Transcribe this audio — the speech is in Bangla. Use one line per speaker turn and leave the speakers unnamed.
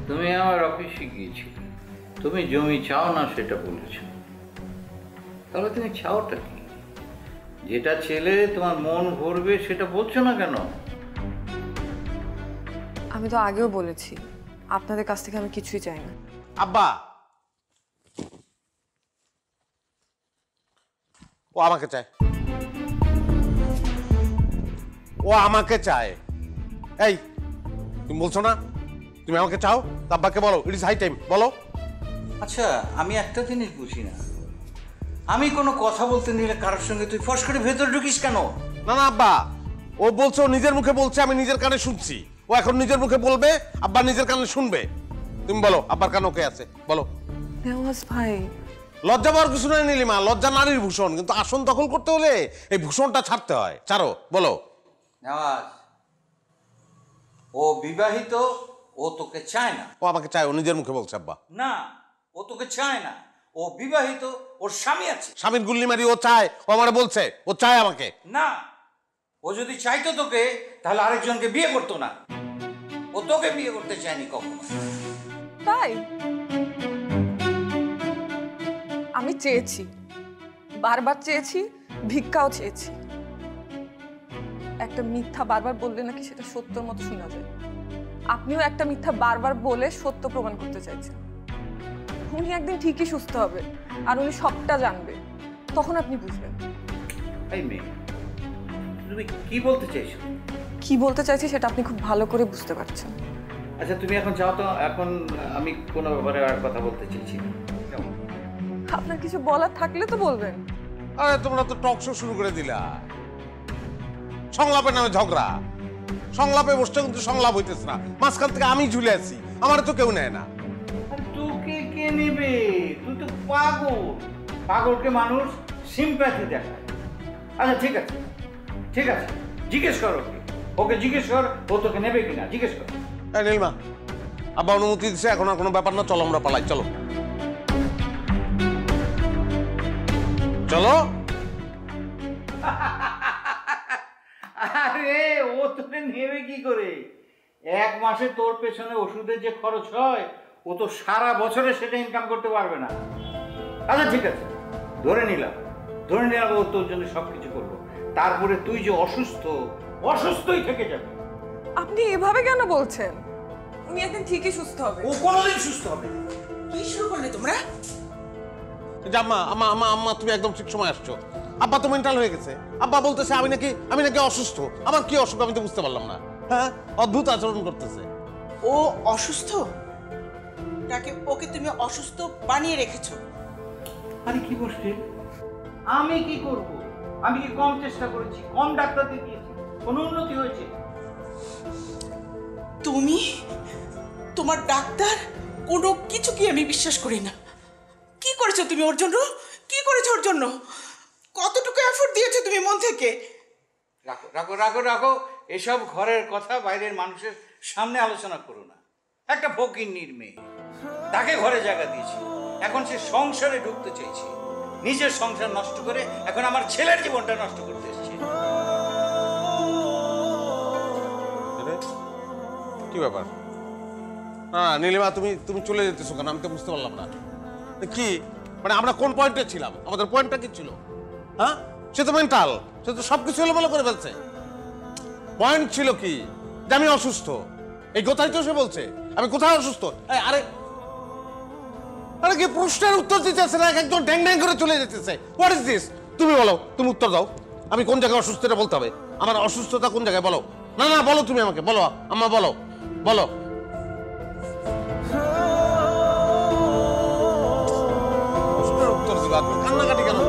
তুমি আমার অফিসে গিয়েছিলে, তুমি জমি চাও না সেটা বলেছ, তাহলে তুমি চাওটা কি? যেটা ছেলে তোমার মন ভরবে সেটা বলছো না কেন?
আমি তো আগেও বলেছি আপনাদের কাছ থেকে আমি কিছুই চাই না।
আব্বা, ও আমাকে চায়, ও আমাকে চায়। এই তুমি বলছো না তুমি আমাকে চাও? আব্বাকে বলো ইট ইজ হাই টাইম, বলো।
আচ্ছা, আমি একটা জিনিস বুঝি না, আমি কোনো কথা বলতে নিলে কারোর সঙ্গে তুই ফস করে ভেতর ঢুকিস কেন?
না না আব্বা, ও বলছে, ও নিজের মুখে বলছে, আমি নিজের কানে শুনছি। ও এখন নিজের মুখে বলবে, আব্বা নিজের কানে শুনবে। তুমি বলো আব্বার কানে ওকে আছে, বলো।
নেওয়াজ ভাই,
লজ্জা পাওয়ার কিছু নাই নীলিমা, লজ্জা নারীর ভূষণ, কিন্তু আসন দখল করতে হলে এই ভূষণটা ছাড়তে হয়। ছাড়ো, বলো।
নেওয়াজ, ও বিবাহিত, ও তোকে চায় না।
ও আমাকে চায়, ও নিজের মুখে বলছে আব্বা।
না, ও তোকে চায় না, ও বিবাহিত, ওর স্বামী আছে।
স্বামীর গুল্লি মারি ও চায়, ও আমারে বলছে ও চায় আমাকে।
না, ও যদি চাইতো তোকে তাহলে আরেকজনকে বিয়ে করতো না, ও তোকে বিয়ে করতে চায়নি কখনো।
তাই আমি চেয়েছি, বারবার চেয়েছি, ভিক্ষাও চেয়েছি। একটা মিথ্যা বারবার বললে নাকি সেটা সত্যর মতো শোনা যায়। আপনিও একটা মিথ্যা বারবার বলে সত্য প্রমাণ করতে চাইছেন। উনি একদিন ঠিকই সুস্থ হবে আর উনি সবটা জানবে, তখন আপনি বুঝবেন।
এই মেয়ে, তুমি কি বলতে চাইছো?
কি বলতে চাইছি সেটা আপনি খুব ভালো করে বুঝতে পারছেন।
আচ্ছা তুমি এখন যাও তো, এখন আমি কোনো ব্যাপারে আর কথা বলতে চাইছি না। কেমন?
আপনার কিছু বলার থাকলে তো বলবেন।
আরে তোমরা তো টক শো শুরু করে দিলা, সংলাপের নামে ঝগড়া। সংলাপে বসতে কিন্তু সংলাপ হইতেছে না, মাঝখান থেকে আমি ঝুলে আছি, আমার তো কেউ নেয় না।
তোকে কে নেবে? তুই তো পাগল, পাগলকে মানুষ সিম্প্যাথি দেখায়। আচ্ছা ঠিক আছে, ঠিক আছে, জিজ্ঞেস কর ওকে, ওকে জিজ্ঞেস কর ও তোকে নেবে কিনা, জিজ্ঞেস কর।
এই নীলিমা, আব্বা অনুমতি দিচ্ছে, এখন আর কোনো ব্যাপার না, চলো আমরা পালাই, চলো চলো।
আরে ও তোকে নেবে কি করে? এক মাসে তোর পেছনে ওষুধের যে খরচ হয়, ও তো সারা বছরে সেটা ইনকাম করতে পারবে না। আচ্ছা ঠিক আছে, ধরে নিলাম ও তোর জন্য সবকিছু করবো, তারপরে তুই যে অসুস্থ, অসুস্থই থেকে যাবে।
আপনি এভাবে কেন বলছেন? উনি একদিন ঠিকই সুস্থ হবে।
ও কোনোদিন সুস্থ হবে না।
কি শুরু করলে তোমরা?
আম্মা আম্মা আম্মা আম্মা, তুমি একদম ঠিক সময় আসছো। আব্বা তো মেন্টাল হয়ে গেছে, আব্বা বলতেছে আমি নাকি অসুস্থ। আমার কি অসুখ আমি তো বুঝতে পারলাম না। হ্যাঁ, অদ্ভুত আচরণ করতেছে।
ও অসুস্থ? ওকে তুমি অসুস্থ বানিয়ে রেখেছো।
আরে কি বলছিস? আমি কি করব? আমি কি কম চেষ্টা করেছি? কম ডাক্তার দেখিয়েছি? কোনো উন্নতি হয়েছে?
তুমি, তোমার ডাক্তার, কোনো কিছু কি আমি বিশ্বাস করি না। কি করেছো তুমি ওর জন্য? কি করেছো ওর জন্য? কতটুকু এফোর্ট দিয়েছো তুমি মন থেকে?
রাখো রাখো রাখো রাখো, এসব ঘরের কথা বাইরের মানুষের সামনে আলোচনা করো না। একটা ফকিন্নির মেয়ে, তাকে ঘরে জায়গা দিয়েছি, এখন সে সংসারে ঢুকতে চাইছে, নিজের সংসার নষ্ট করে এখন আমার ছেলের জীবনটা নষ্ট করতে এসেছে।
কি ব্যাপার? না নীলিমা, তুমি চলে যেতেছো কেন? আমি তো বুঝতে পারলাম না। কি মানে আমরা কোন পয়েন্টে ছিলাম? আমাদের পয়েন্টটা কি ছিল? হ্যাঁ, সে তো মেন্টাল, সে তো সবকিছু এলোমেলো করে ফেলছে। পয়েন্ট ছিল কি? যে আমি অসুস্থ। এই কথাই তো সে বলছে। আমি কোথায় অসুস্থ? আরে আরে কি প্রশ্নের উত্তর দিতেছে না, একদম ড্যাং ড্যাং করে চলে যেতেছে। What is this? তুমি বলো, তুমি উত্তর দাও। আমি কোন জায়গায় অসুস্থ এটা বলতে হবে। আমার অসুস্থতা কোন জায়গায় বলো। না না বলো, তুমি আমাকে বলো আম্মা, বলো বলো। প্রশ্নের উত্তর দিবা, কান্নাকাটি কেন?